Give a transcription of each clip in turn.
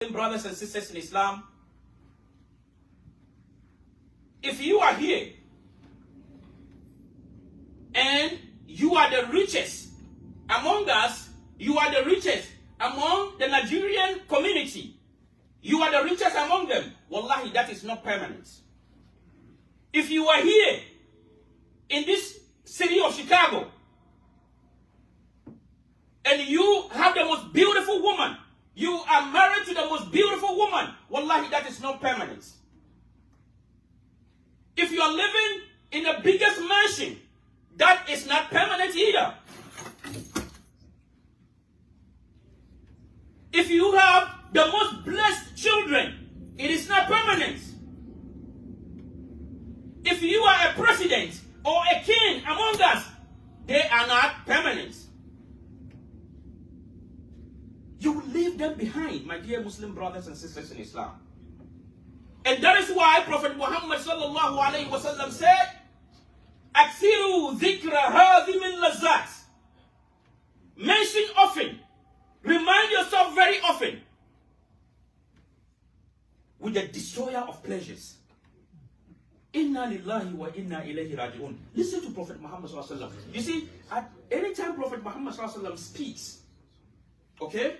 Brothers and sisters in Islam, if you are here and you are the richest among us, you are the richest among the Nigerian community, you are the richest among them, wallahi, that is not permanent. If you are here in this city of Chicago and you have the most beautiful woman, you are married to the most beautiful woman, wallahi, that is not permanent. If you are living in the biggest mansion, that is not permanent either. If you have the most blessed children, it is not permanent. If you are a president or a king among us, they are not permanent. You will leave them behind, my dear Muslim brothers and sisters in Islam. And that is why Prophet Muhammad sallallahu alayhi wa sallam said, Aksiru dhikra hadhi min lazat. Mention often, remind yourself very often, with the destroyer of pleasures. Inna lillahi wa inna ilayhi raji'un. Listen to Prophet Muhammad sallallahu alayhi wa sallam. You see, at any time Prophet Muhammad sallallahu alayhi wa sallam speaks, okay,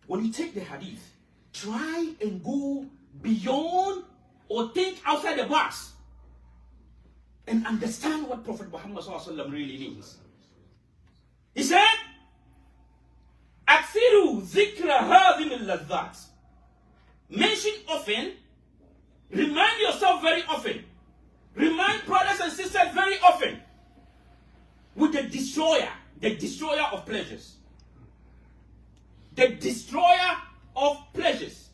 when you take the hadith, try and go beyond or think outside the box and understand what Prophet Muhammad ﷺ really means. He said, Aksiru zikra hadhi min ladhat. Mention often, remind yourself very often, remind brothers and sisters very often with the destroyer of pleasures. The destroyer of pleasures.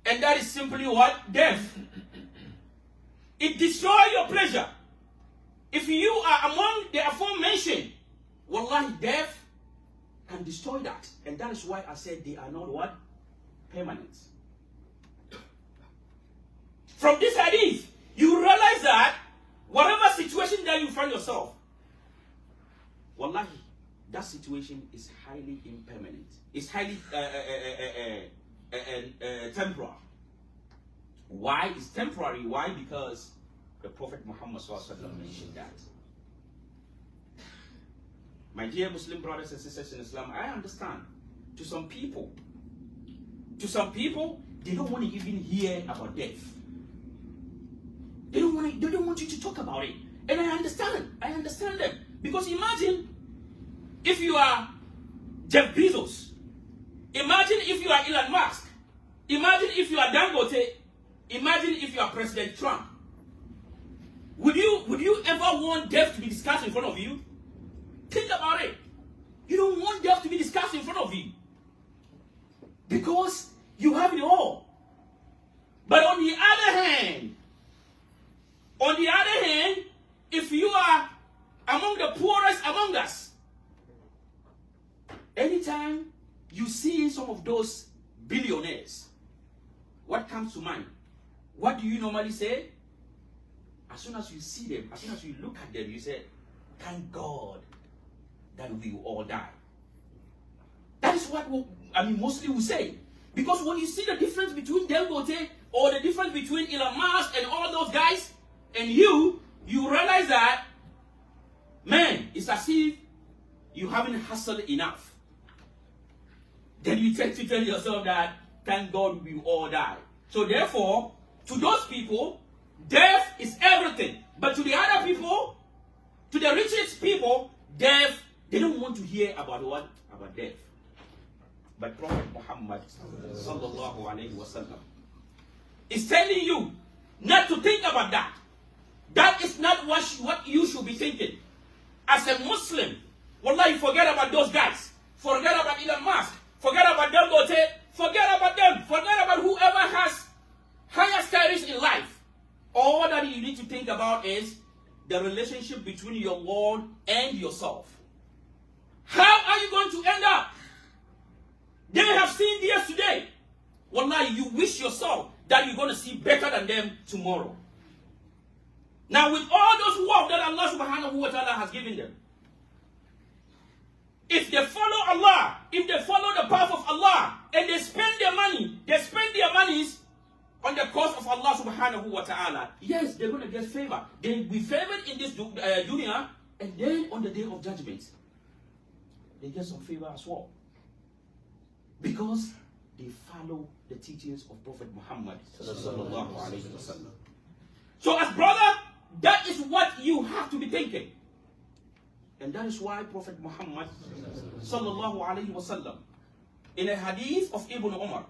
And that is simply what? Death. It destroys your pleasure. If you are among the aforementioned, wallahi, death can destroy that. And that is why I said they are not what? Permanent. From this hadith, you realize that whatever situation that you find yourself, wallahi, that situation is highly impermanent. It's highly temporal. Why? It's temporary. Why? Because the Prophet Muhammad mentioned that. My dear Muslim brothers and sisters in Islam, I understand. To some people, they don't want to even hear about death. They don't want you to talk about it. And I understand them. Because imagine if you are Jeff Bezos, imagine if you are Elon Musk, imagine if you are Dangote, imagine if you are President Trump. Would you ever want death to be discussed in front of you? Think about it. You don't want death to be discussed in front of you because you have it all. But on the other hand, if you are among the poorest among us, anytime you see some of those billionaires, what comes to mind? What do you normally say? As soon as you see them, as soon as you look at them, you say, thank God that we will all die. That is what mostly we say. Because when you see the difference between Dangote or the difference between Elon Musk and all those guys and you realize that, man, it's as if you haven't hustled enough. Then you tend to tell yourself that, thank God we will all die. So therefore, to those people, death is everything. But to the other people, to the richest people, death, they don't want to hear about what? About death. But Prophet Muhammad sallallahu alayhi wa sallam is telling you not to think about that. That is not what you should be thinking. As a Muslim, wallahi, forget about those guys. Forget about Elon Musk. Forget about Dangote. Forget about them. Forget about whoever has higher status in life. All that you need to think about is the relationship between your Lord and yourself. How are you going to end up? They have seen theirs today. Wallahi, you wish yourself that you're going to see better than them tomorrow. Now, with all those wealth that Allah subhanahu wa ta'ala has given them, If they follow Allah, if they follow the path of Allah, and they spend their monies on the cause of Allah subhanahu wa ta'ala, yes, they're going to get favor. They will be favored in this dunya, and then on the day of judgment, they get some favor as well. Because they follow the teachings of Prophet Muhammad sallallahu alaihi wasallam. So as brother, that is what you have to be thinking. And that is why Prophet Muhammad sallallahu alaihi wasallam, in a hadith of Ibn Umar,